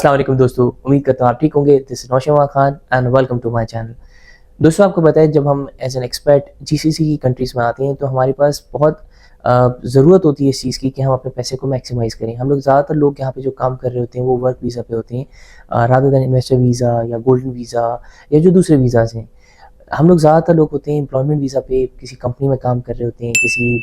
अस्सलाम वालेकुम दोस्तों, उम्मीद करता हूँ आप ठीक होंगे। This is Naushwa Khan and welcome to my channel. दोस्तों, आपको पता है जब हम एज एन एक्सपर्ट जीसीसी की कंट्रीज़ में आते हैं तो हमारे पास बहुत ज़रूरत होती है इस चीज़ की कि हम अपने पैसे को मैक्सिमाइज़ करें। हम लोग ज़्यादातर लोग यहाँ पे जो काम कर रहे होते हैं वो वर्क वीज़ा पे होते हैं रादर दैन इन्वेस्टर वीज़ा या गोल्डन वीज़ा या जो दूसरे वीज़ाज़ हैं। हम लोग ज़्यादातर लोग होते हैं एम्प्लॉयमेंट वीज़ा पे किसी कंपनी में काम कर रहे होते हैं, किसी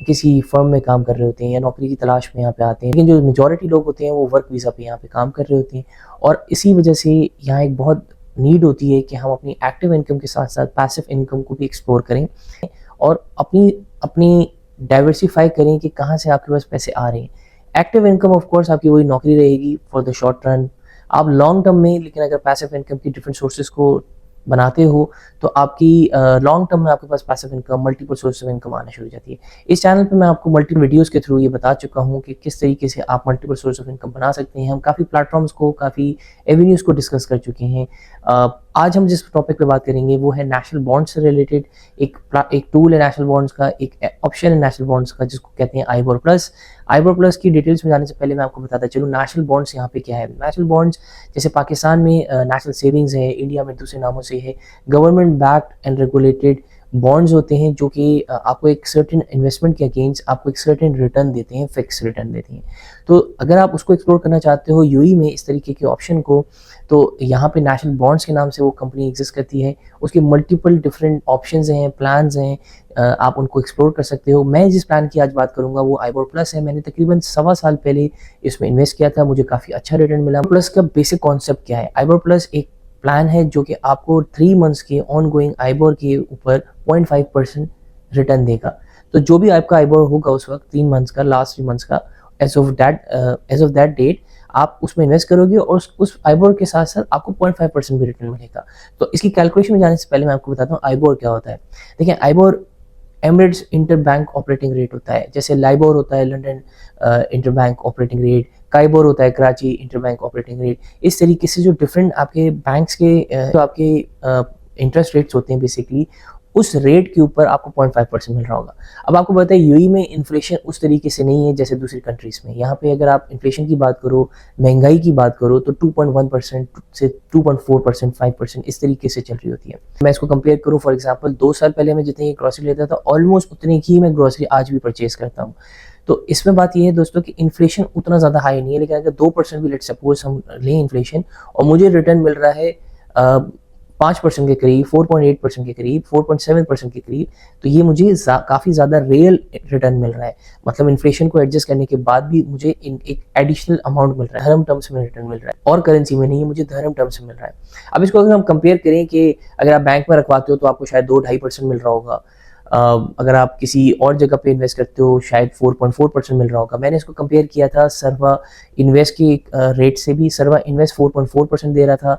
किसी फर्म में काम कर रहे होते हैं या नौकरी की तलाश में यहाँ पे आते हैं। लेकिन जो मेजॉरिटी लोग होते हैं वो वर्क वीज़ा पे यहाँ पे काम कर रहे होते हैं और इसी वजह से यहाँ एक बहुत नीड होती है कि हम अपनी एक्टिव इनकम के साथ साथ पैसिव इनकम को भी एक्सप्लोर करें और अपनी अपनी डाइवर्सिफाई करें कि कहाँ से आपके पास पैसे आ रहे हैं। एक्टिव इनकम ऑफ कोर्स आपकी वही नौकरी रहेगी फॉर द शॉर्ट रन। आप लॉन्ग टर्म में लेकिन अगर पैसिव इनकम की डिफरेंट सोर्सेज को बनाते हो तो आपकी लॉन्ग टर्म में आपके पास passive income multiple source of income आना शुरू हो जाती है। इस चैनल पे मैं आपको मल्टीपल वीडियोस के थ्रू ये बता चुका हूँ कि किस तरीके से आप मल्टीपल सोर्स ऑफ इनकम बना सकते हैं। हम काफ़ी प्लेटफॉर्म्स को, काफ़ी एवेन्यूज़ को डिस्कस कर चुके हैं। आज हम जिस टॉपिक पे बात करेंगे वो है नेशनल बॉन्ड से रिलेटेड एक टूल है नेशनल बॉन्ड्स का, एक ऑप्शन है नेशनल बॉन्ड्स का जिसको कहते हैं आईबोर प्लस। आईबोर प्लस की डिटेल्स में जाने से पहले मैं आपको बताता चलूँ नेशनल बॉन्ड्स यहाँ पे क्या है। नेशनल बॉन्ड्स जैसे पाकिस्तान में नेशनल सेविंग्स है, इंडिया में दूसरे नामों से है government backed and regulated bonds होते हैं जो कि आपको एक सर्टेन इन्वेस्टमेंट के अगेंस्ट आपको एक सर्टेन रिटर्न देते हैं, फिक्स रिटर्न देते हैं। तो अगर आप उसको एक्सप्लोर करना चाहते हो यूएई में इस तरीके के ऑप्शन को, तो यहाँ पे नेशनल बॉन्ड्स के नाम से वो कंपनी एग्जिस्ट करती है। उसके मल्टीपल डिफरेंट ऑप्शंस हैं, प्लान्स हैं, आप उनको एक्सप्लोर कर सकते हो। मैं जिस प्लान की आज बात करूँगा वो आईबोर प्लस है। मैंने तकरीबन 1.25 साल पहले इसमें इन्वेस्ट किया था, मुझे काफ़ी अच्छा रिटर्न मिला। प्लस का बेसिक कॉन्सेप्ट क्या है? आईबोर प्लस एक प्लान है जो कि आपको 3 मंथ्स के ऑन गोइंग आईबोर के ऊपर 0.5% रिटर्न देगा। तो जो भी आपका आईबोर होगा उस वक्त 3 मंथ्स का, लास्ट 3 मंथ्स का, एज ऑफ दैट डेट आप उसमें इन्वेस्ट करोगे और उस आईबोर के साथ साथ आपको 0.5% भी रिटर्न मिलेगा। तो इसकी कैलकुलेशन में जाने से पहले मैं आपको बताता हूँ आईबोर क्या होता है। देखिए, आईबोर एमिरेट्स इंटरबैंक ऑपरेटिंग रेट होता है। जैसे लाइबोर होता है London interbank operating rate, KIBOR होता है कराची इंटरबैंक ऑपरेटिंग रेट। इस तरीके से जो डिफरेंट आपके बैंक्स के जो आपके इंटरेस्ट रेट्स होते हैं बेसिकली उस रेट के ऊपर आपको 0.5% मिल रहा होगा। अब आपको पता है यूएई में इन्फ्लेशन उस तरीके से नहीं है जैसे दूसरी कंट्रीज़ में। यहाँ पे अगर आप इन्फ्लेशन की बात करो, महंगाई की बात करो तो 2.1% से 2.4%, 5% इस तरीके से चल रही होती है। मैं इसको कंपेयर करूँ, फॉर एग्जांपल 2 साल पहले मैं जितनी ग्रॉसरी लेता था ऑलमोस्ट उतने की मैं ग्रॉसरी आज भी परचेज करता हूँ। तो इसमें बात यह है दोस्तों कि इन्फ्लेशन उतना ज़्यादा हाई नहीं है, लेकिन अगर 2% भी लेट सपोज हम लें इन्फ्लेशन और मुझे रिटर्न मिल रहा है 5% के करीब, 4.8% के करीब, 4.7% के करीब, तो ये मुझे काफ़ी ज़्यादा रियल रिटर्न मिल रहा है। मतलब इन्फ्लेशन को एडजस्ट करने के बाद भी मुझे एक एडिशनल अमाउंट मिल रहा है, धर्म टर्म्स में रिटर्न मिल रहा है और करेंसी में नहीं है, मुझे धर्म टर्म्स में मिल रहा है। अब इसको अगर हम कंपेयर करें कि अगर आप बैंक में रखवाते हो तो आपको शायद 2-2.5% मिल रहा होगा, अगर आप किसी और जगह पे इन्वेस्ट करते हो शायद 4.4% मिल रहा होगा। मैंने इसको कंपेयर किया था सर्वा इन्वेस्ट की रेट से भी। सर्वा इन्वेस्ट 4.4% दे रहा था।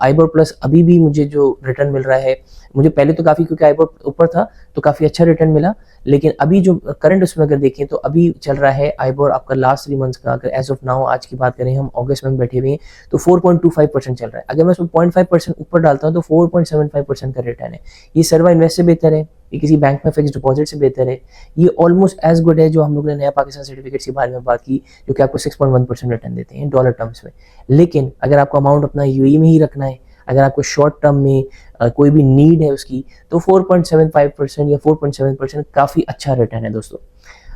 आईबोर प्लस अभी भी मुझे जो रिटर्न मिल रहा है, मुझे पहले तो काफ़ी, क्योंकि आईबोर ऊपर था तो काफ़ी अच्छा रिटर्न मिला, लेकिन अभी जो करंट उसमें अगर देखें तो अभी चल रहा है आईबोर आपका लास्ट 3 मंथ्स का, अगर एज ऑफ नाउ आज की बात करें, हम अगस्त में बैठे हुए हैं, तो 4.25% चल रहा है। अगर मैं उसमें 0.5% ऊपर डालता हूँ तो 4.75% का रिटर्न है। ये सर्वा इन्वेस्ट से बेहतर है, ये किसी बैंक में फिक्स डिपॉजिट से बेहतर है, ये ऑलमोस्ट एज गुड है जो हम लोग ने नया पाकिस्तान सर्टिफिकेट्स के बारे में बात की जो कि आपको 6.1% रिटर्न देते हैं डॉलर टर्म्स में। लेकिन अगर आपको अमाउंट अपना यूएई में ही रखना है, अगर आपको शॉर्ट टर्म में कोई भी नीड है उसकी, तो 4.75% या 4.7% काफ़ी अच्छा रिटर्न है दोस्तों।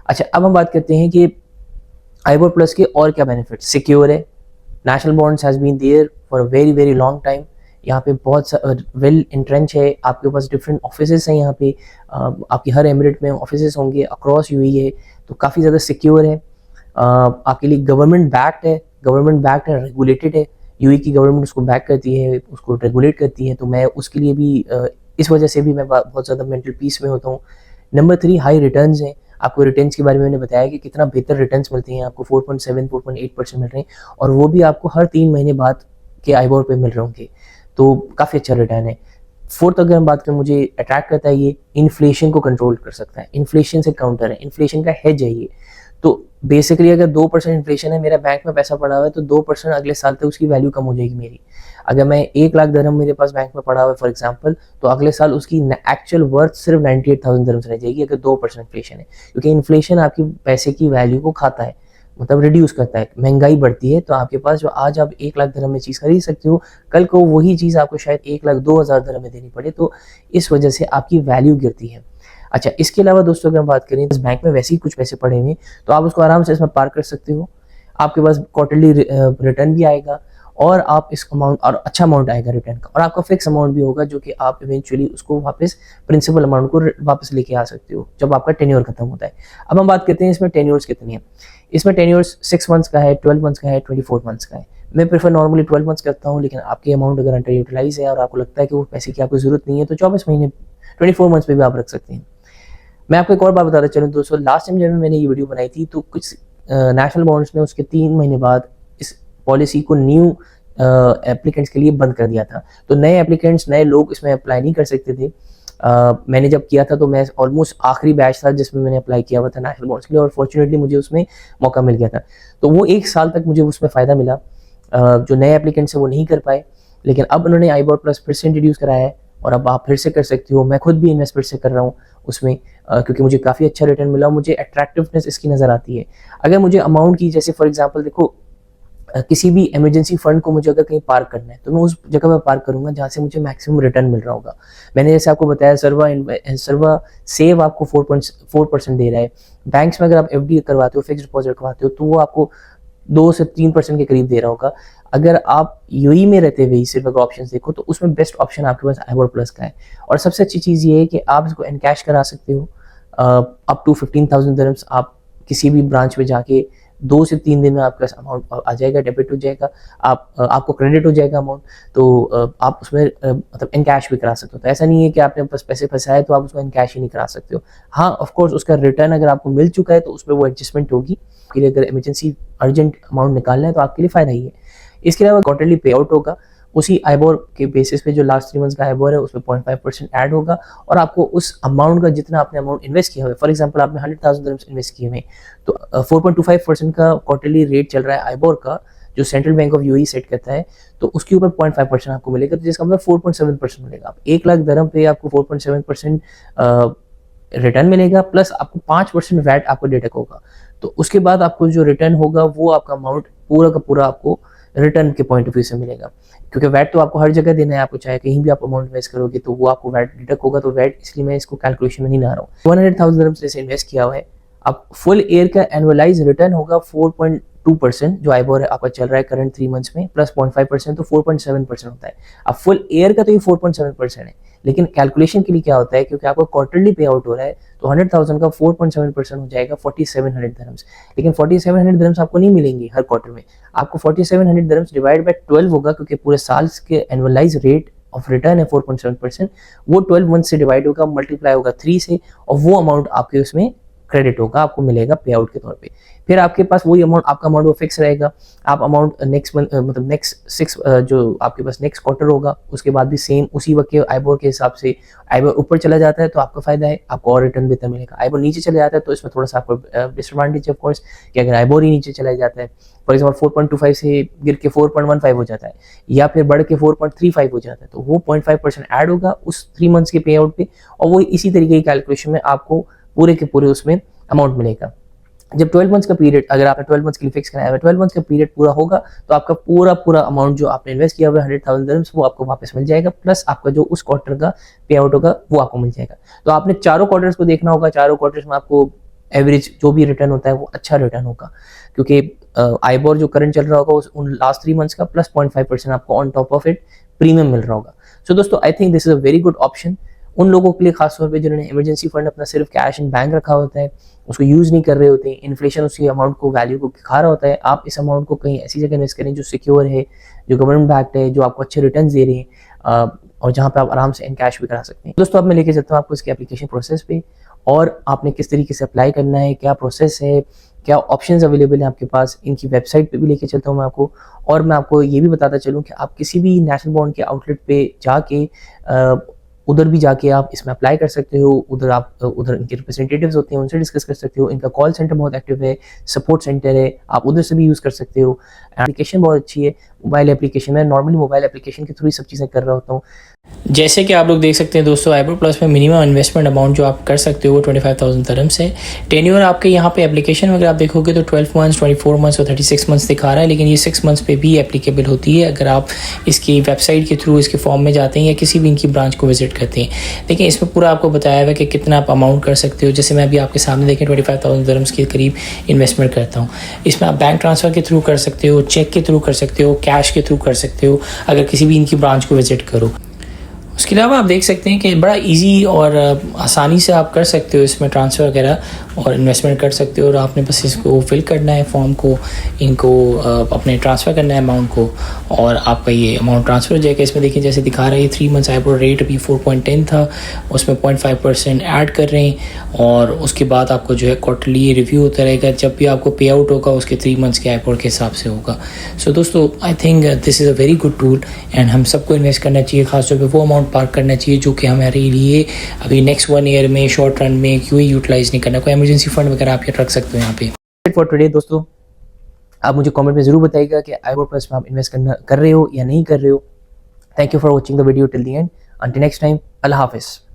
अच्छा, अब हम बात करते हैं कि आईबोर प्लस के और क्या बेनिफिट। सिक्योर है, national bonds has been there for a very very long time. यहाँ पे बहुत वेल इंट्रेंच है, आपके पास डिफरेंट ऑफिसेस हैं यहाँ पे, आपके हर एमिरेट में ऑफिसेस होंगे, अक्रॉस यूएई है, तो काफ़ी ज़्यादा सिक्योर है। आपके लिए गवर्नमेंट बैक्ड है, रेगुलेटेड है। यूएई की गवर्नमेंट उसको बैक करती है, उसको रेगुलेट करती है, तो मैं उसके लिए भी इस वजह से भी मैं बहुत ज़्यादा मेंटल पीस में होता हूँ। नंबर 3, हाई रिटर्न्स हैं। आपको रिटर्न्स के बारे में मैंने बताया कि कितना बेहतर रिटर्न्स मिलते हैं आपको, 4.7, 4.8% मिल रहे हैं और वो भी आपको हर 3 महीने बाद के आईबोर पे मिल रहे होंगे, तो काफ़ी अच्छा रिटर्न है। 4th अगर हम बात करें, मुझे अट्रैक्ट करता है ये, इन्फ्लेशन को कंट्रोल कर सकता है, इन्फ्लेशन से काउंटर है, इन्फ्लेशन का हेज है ये। तो बेसिकली अगर 2% इन्फ्लेशन है, मेरा बैंक में पैसा पड़ा हुआ है, तो 2% अगले साल तक उसकी वैल्यू कम हो जाएगी मेरी। अगर मैं 1 लाख दरहम मेरे पास बैंक में पड़ा हुआ है फॉर एग्जांपल, तो अगले साल उसकी एक्चुअल वर्थ सिर्फ 98,000 दरहम रह जाएगी अगर 2% इन्फ्लेशन है, क्योंकि इन्फ्लेशन आपकी पैसे की वैल्यू को खाता है। मतलब रिड्यूस करता है, महंगाई बढ़ती है, तो आपके पास जो आज आप 1 लाख दिरहम में चीज़ खरीद सकते हो, कल को वही चीज़ आपको शायद 1 लाख 2,000 दिरहम में देनी पड़े, तो इस वजह से आपकी वैल्यू गिरती है। अच्छा, इसके अलावा दोस्तों अगर हम बात करें, इस बैंक में वैसे ही कुछ पैसे पड़े हुए हैं, तो आप उसको आराम से इसमें पार्क कर सकते हो। आपके पास क्वार्टरली रिटर्न भी आएगा और आप इस अमाउंट और अच्छा अमाउंट आएगा रिटर्न का, और आपका फिक्स अमाउंट भी होगा जो कि आप इवेंचुअली उसको वापस प्रिंसिपल अमाउंट को वापस लेके आ सकते हो जब आपका टेन्योर खत्म होता है। अब हम बात करते हैं इसमें टेन्योर्स कितनी है। इसमें टेन्योर्स 6 मंथ्स का है, 12 मंथ्स का है, 24 मंथ्स का है। मैं प्रेफर नॉर्मली 12 मंथ्स करता हूँ, लेकिन आपकी अमाउंट अगर अंडर यूटिलाइज है और आपको लगता है कि वो पैसे की आपको जरूरत नहीं है, तो 24 महीने 24 मंथ्स पे भी आप रख सकते हैं। मैं आपको एक और बात बताता चलूँ दोस्तों, लास्ट टाइम जब मैंने ये वीडियो बनाई थी तो कुछ नेशनल बॉन्ड्स ने उसके 3 महीने बाद इस पॉलिसी को न्यू एप्लीकेंट्स के लिए बंद कर दिया था। तो नए एप्लीकेंट्स, नए लोग इसमें अप्लाई नहीं कर सकते थे। मैंने जब किया था तो मैं ऑलमोस्ट आखिरी बैच था जिसमें मैंने अप्लाई किया हुआ था नेशनल बॉन्ड्स के लिए, और फॉर्चुनेटली मुझे उसमें मौका मिल गया था। तो वो 1 साल तक मुझे उसमें फ़ायदा मिला। जो नए एप्लीकेंट्स हैं वो नहीं कर पाए, लेकिन अब उन्होंने आईबोर प्लस फिर से इंट्रोड्यूस कराया है और अब आप फिर से कर सकते हो। मैं खुद भी इन्वेस्टमेंट से कर रहा हूँ उसमें, क्योंकि मुझे काफ़ी अच्छा रिटर्न मिला, मुझे अट्रैक्टिवनेस इसकी नज़र आती है। अगर मुझे अमाउंट की, जैसे फॉर एग्जांपल देखो, किसी भी इमरजेंसी फंड को मुझे अगर कहीं पार्क करना है तो मैं उस जगह पर पार्क करूंगा जहाँ से मुझे मैक्सिमम रिटर्न मिल रहा होगा। मैंने जैसे आपको बताया, सर्वा सेव आपको 4% दे रहा है। बैंक्स में अगर आप एफडी करवाते हो, फिक्स डिपॉजिट करवाते हो, तो वो आपको 2 से 3% के करीब दे रहा होगा। अगर आप यूएई में रहते हुए सिर्फ अगर ऑप्शन देखो तो उसमें बेस्ट ऑप्शन आपके पास आईबोर प्लस का है। और सबसे अच्छी चीज़ ये है कि आप इसको एनकैश करा सकते हो। अप टू 15,000 दिरहम्स आप किसी भी ब्रांच में जाके 2 से 3 दिन में आपके पास अमाउंट आ जाएगा, डेबिट हो जाएगा, आपको क्रेडिट हो जाएगा अमाउंट। तो आप उसमें मतलब इनकैश भी करा सकते हो। तो ऐसा नहीं है कि आपने बस पैसे फंसाए तो आप उसको इनकैश ही नहीं करा सकते हो। हाँ, ऑफ कोर्स उसका रिटर्न अगर आपको मिल चुका है तो उसमें वो एडजस्टमेंट होगी। आपके लिए अगर इमरजेंसी अर्जेंट अमाउंट निकालना है तो आपके लिए फ़ायदा ही है। इसके अलावा क्वार्टरली पे आउट होगा, उसी आईबोर के बेसिस पे जो लास्ट 3 मंथ्स का आईबोर है उसमें 0.5% ऐड होगा, और आपको उस अमाउंट का जितना आपने अमाउंट इन्वेस्ट किया हुआ है, फॉर एग्जांपल आपने 100,000 दिरहम्स इन्वेस्ट किए हुए, तो 4.25% का क्वार्टरली रेट चल रहा है आईबोर का, जो central bank of UAE set करता है, तो उसके ऊपर 0.5% आपको मिलेगा, तो जिसका मतलब 4.7% मिलेगा। आप 1 लाख दिरहम पे आपको 4.7% रिटर्न मिलेगा, प्लस आपको 5% वैट आपको डिडक्ट होगा। तो उसके बाद आपको जो रिटर्न होगा वो आपका अमाउंट पूरा का पूरा आपको रिटर्न के पॉइंट ऑफ व्यू से मिलेगा, क्योंकि वैट तो आपको हर जगह देना है। आपको चाहे कहीं भी आप अमाउंट इन्वेस्ट करोगे तो वो आपको वैट डिडक्ट होगा, तो वैट, इसलिए मैं इसको कैलकुलेशन में नहीं ला रहा हूँ। 100,000 दिरहम्स जैसे इन्वेस्ट किया हुआ है, अब फुल ईयर का एनुअलाइज रिटर्न होगा 4.2%, जो आईबोर आपका चल रहा है करंट 3 मंथ्स में, प्लस 0.5%, तो 4.7% होता है। अब फुल ईयर का तो ये 4.7% है, लेकिन कैलकुलेशन के लिए क्या होता है, क्योंकि आपको क्वार्टरली पे आउट हो रहा है, तो 100,000 का 4.7% हो जाएगा 4700 दिरहम्स। लेकिन 4700 दिरहम्स आपको नहीं मिलेंगे हर क्वार्टर में, आपको 4700 दिरहम्स डिवाइड बाय 12 होगा, क्योंकि पूरे साल के एनुअलाइज रेट ऑफ रिटर्न है 4.7%, वो 12 मंथ से डिवाइड होगा, मल्टीप्लाई होगा 3 से, और वो अमाउंट आपके उसमें क्रेडिट होगा, आपको मिलेगा पे आउट के तौर पे। फिर आपके पास वही अमाउंट, आपका अमाउंट वो फिक्स रहेगा। आप अमाउंट नेक्स्ट मंथ, मतलब नेक्स्ट 6 जो आपके पास नेक्स्ट क्वार्टर होगा उसके बाद भी सेम उसी वक्त के आईबोर के हिसाब से, आईबोर ऊपर चला जाता है तो आपका फायदा है, आपको और रिटर्न बेहतर मिलेगा। आईबोर नीचे चला जाता है तो इसमें थोड़ा सा आपको डिसएडवांटेज है ऑफ कोर्स, कि अगर आईबोर ही नीचे चला जाता है, फॉर एग्जाम्पल 4.25 से गिर के 4.15 हो जाता है, या फिर बढ़ के 4.35 हो जाता है, तो वो 0.5% ऐड होगा उस 3 मंथ्स के पे आउट पे, और वो इसी तरीके की कैलकुलेशन में आपको पूरे के पूरे उसमें अमाउंट मिलेगा। जब 12 मंथ्स का पीरियड, अगर आपने 12 मंथ्स के लिए फिक्स कराया है, 12 मंथ्स का पीरियड पूरा होगा तो आपका पूरा अमाउंट जो आपने इन्वेस्ट किया हुआ है 100,000 दिरहम्स, वो आपको वापस मिल जाएगा, प्लस आपका जो उस क्वार्टर का पे आउट होगा वो आपको मिल जाएगा। तो आपने चारों क्वार्टर्स को देखना होगा, चारों क्वार्टर्स में आपको एवरेज जो भी रिटर्न होता है वो अच्छा रिटर्न होगा, क्योंकि आईबोर जो करंट चल रहा होगा उन लास्ट 3 मंथ्स का प्लस 0.5% आपको on top of it premium मिल रहा होगा। सो दोस्तों, I think this is a very good option उन लोगों के लिए, खासतौर पे जिन्होंने इमरजेंसी फंड अपना सिर्फ कैश इन बैंक रखा होता है, उसको यूज़ नहीं कर रहे होते, इन्फ्लेशन उसकी अमाउंट को, वैल्यू को खा रहा होता है। आप इस अमाउंट को कहीं ऐसी जगह इन्वेस्ट करें जो सिक्योर है, जो गवर्नमेंट बैक्ड है, जो आपको अच्छे रिटर्न दे रहे हैं, और जहाँ पे आप आराम से इनकैश भी करा सकते हैं। दोस्तों, अब मैं लेके चलता हूँ आपको इसके एप्लीकेशन प्रोसेस पे, और आपने किस तरीके से अप्लाई करना है, क्या प्रोसेस है, क्या ऑप्शंस अवेलेबल हैं आपके पास, इनकी वेबसाइट पे भी लेके चलता हूँ मैं आपको। और मैं आपको ये भी बताता चलूँ कि आप किसी भी नेशनल बॉन्ड के आउटलेट पे जाके उधर भी जाके आप इसमें अप्लाई कर सकते हो। उधर इनके रिप्रेजेंटेटिव्स होते हैं, उनसे डिस्कस कर सकते हो। इनका कॉल सेंटर बहुत एक्टिव है, सपोर्ट सेंटर है, आप उधर से भी यूज़ कर सकते हो। एप्लीकेशन बहुत अच्छी है, मोबाइल एप्लीकेशन। मैं नॉर्मली मोबाइल एप्लीकेशन के थ्रू ही सब चीज़ें कर रहा होता हूँ। जैसे कि आप लोग देख सकते हैं दोस्तों, आईबोर प्लस में मिनिमम इन्वेस्टमेंट अमाउंट जो आप कर सकते हो वो 25,000 दिरहम्स है। टेन्योर आपके यहाँ पे एप्लीकेशन वगैरह आप देखोगे तो 12 मंथ्स, 24 मंथ्स और 36 मंथ्स दिखा रहा है, लेकिन ये 6 मंथ्स पे भी एप्लीकेबल होती है अगर आप इसकी वेबसाइट के थ्रू इसके फॉर्म में जाते हैं या किसी भी इनकी ब्रांच को विजिट करते हैं। देखिए इसमें पूरा आपको बताया हुआ है कि कितना आप अमाउंट कर सकते हो। जैसे मैं अभी आपके सामने देखें 25,000 दिरहम्स के करीब इन्वेस्टमेंट करता हूँ। इसमें आप बैंक ट्रांसफ़र के थ्रू कर सकते हो, चेक के थ्रू कर सकते हो, कैश के थ्रू कर सकते हो अगर किसी भी इनकी ब्रांच को विजिट करो। उसके अलावा आप देख सकते हैं कि बड़ा इजी और आसानी से आप कर सकते हो इसमें ट्रांसफ़र वगैरह और इन्वेस्टमेंट कर सकते हो। और आपने बस इसको फिल करना है फॉर्म को, इनको अपने ट्रांसफ़र करना है अमाउंट को और आपका ये अमाउंट ट्रांसफ़र हो जाएगा। इसमें देखिए जैसे दिखा रहा है 3 मंथ्स आईबोर रेट अभी 4.10 था, उसमें 0.5% ऐड कर रहे हैं और उसके बाद आपको जो है क्वार्टरली रिव्यू होता रहेगा। जब भी आपको पे आउट होगा उसके 3 मंथ्स के आईबोर के हिसाब से होगा। सो दोस्तों I think this is a very good tool and हम सबको इन्वेस्ट करना चाहिए। खासतौर पर वो अमाउंट पार्क करना चाहिए जो कि हमारे लिए अभी नेक्स्ट 1 ईयर में शॉर्ट रन में क्यों यूटिलाइज नहीं करना। कोई इमरजेंसी फंड वगैरह आप रख सकते हो यहाँ पे। फॉर टुडे दोस्तों, आप मुझे कमेंट में ज़रूर बताइएगा कि आईबोर प्लस में आप इन्वेस्ट कर रहे हो या नहीं कर रहे हो। Thank you for watching the video till the end. Until next time, अल्लाह हाफिज़।